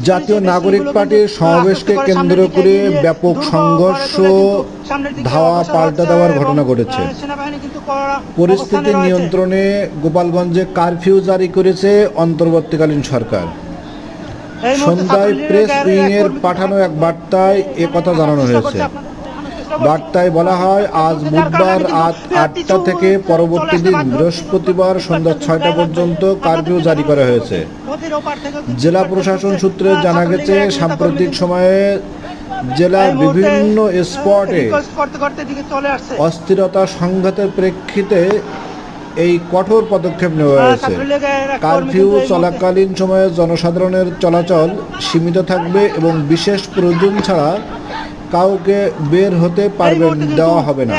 জাতীয় নাগরিক পার্টির সমাবেশকে কেন্দ্র করে ব্যাপক সংঘর্ষ, ধাওয়া পাল্টা দেওয়ার ঘটনা ঘটেছে। পরিস্থিতি নিয়ন্ত্রণে গোপালগঞ্জে কারফিউ জারি করেছে অন্তর্বর্তীকালীন সরকার। সন্ধ্যায় প্রেস উইংয়ের পাঠানো এক বার্তায় একথা জানানো হয়েছে। বার্তায় বলা হয়, আজ বুধবার রাত ৮টা থেকে পরবর্তী দিন বৃহস্পতিবার সন্ধ্যা ৬টা পর্যন্ত কারফিউ জারি করা হয়েছে। জেলা প্রশাসন সূত্রে জানা গেছে, সাম্প্রতিক সময়ে জেলার বিভিন্ন স্পটে অস্থিরতা সংঘাতের প্রেক্ষিতে এই কঠোর পদক্ষেপ নেওয়া হয়েছে। কারফিউ চলাকালীন সময়ে জনসাধারণের চলাচল সীমিত থাকবে এবং বিশেষ প্রয়োজন ছাড়া কাউকে বের হতে দেওয়া হবে না।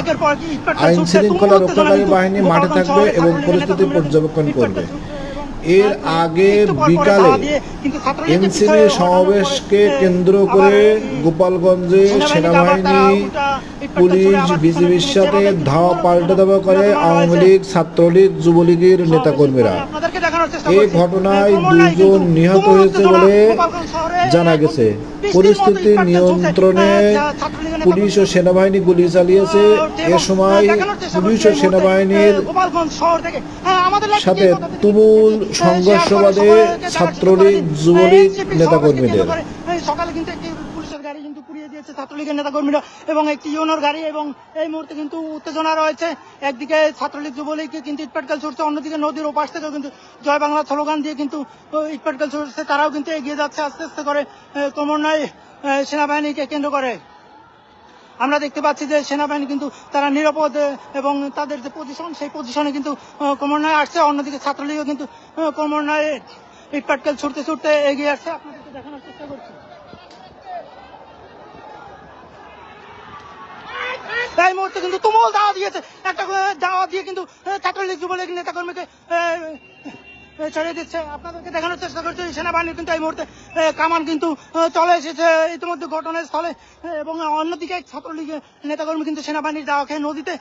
আইন শৃঙ্খলা রক্ষাকারী বাহিনী মাঠে থাকবে এবং পরিস্থিতি পর্যবেক্ষণ করবে। এর আগে বিকালে এনসিপি সমাবেশকে কেন্দ্র করে গোপালগঞ্জে সেনাবাহিনী, পুলিশ, বিজিবির সাথে ধাওয়া পাল্টা দেওয়া করে আওয়ামী লীগ, ছাত্রলীগ, যুবলীগের নেতাকর্মীরা। এই ঘটনায় 2 জন নিহত হয়েছে বলে জানা গেছে। পরিস্থিতি নিয়ন্ত্রণে পুলিশ ও সেনাবাহিনী গুলি চালিয়েছে। এ সময় পুলিশ ও সেনাবাহিনীর সাথে তুমুল সংঘর্ষ বাধে ছাত্রলীগ, যুবলীগ নেতাকর্মীদের। সকালে কিন্তু একটি পুলিশের গাড়ি কিন্তু পুড়িয়ে দিয়েছে ছাত্রলীগের নেতাকর্মীরা এবং একটি ইউনোর গাড়ি, এবং এই মুহূর্তে কিন্তু উত্তেজনা রয়েছে। একদিকে ছাত্রলীগ, যুবলীগ কিন্তু ইটপাটকেল ছুটছে, অন্যদিকে নদীর ওপাশ থেকেও কিন্তু জয় বাংলা স্লোগান দিয়ে কিন্তু ইটপাটকেল ছুটছে। তারাও কিন্তু এগিয়ে যাচ্ছে আস্তে আস্তে করে ক্রমান্বয়ে সেনাবাহিনীকে কেন্দ্র করে। আমরা দেখতে পাচ্ছি যে সেনাবাহিনী কিন্তু তারা নিরাপদ এবং তাদের যে পজিশন, সেই পজিশনে কিন্তু ক্রমান্বয়ে আসছে। অন্যদিকে ছাত্রলীগও কিন্তু ক্রমান্বয়ে ইটপাটকেল ছুটতে ছুটতে এগিয়ে আসছে। আপনাদেরকে দেখানোর চেষ্টা করছি। এই মুহূর্তে কিন্তু তুমুল দাওয়া দিয়েছে, একটা দাওয়া দিয়ে কিন্তু ছাত্রলীগ, যুবলীগ নেতাকর্মীকে ছড়িয়ে দিচ্ছে। আপনাদেরকে দেখানোর চেষ্টা করছি সেনাবাহিনীর কিন্তু এই মুহূর্তে কামান কিন্তু চলে এসেছে ইতিমধ্যে ঘটনাস্থলে, এবং অন্যদিকে ছাত্রলীগের নেতাকর্মী কিন্তু সেনাবাহিনীর দাওয়া খেয়ে নদীতে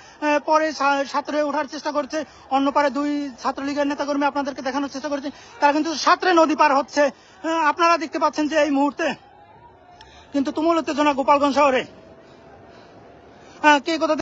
পরে সাঁতরে ওঠার চেষ্টা করছে। অন্য পারে 2 ছাত্রলীগের নেতাকর্মী আপনাদেরকে দেখানোর চেষ্টা করছে, তারা কিন্তু সাঁতরে নদী পার হচ্ছে। আপনারা দেখতে পাচ্ছেন যে এই মুহূর্তে কিন্তু তুমুল উত্তেজনা গোপালগঞ্জ শহরে। কে কোথা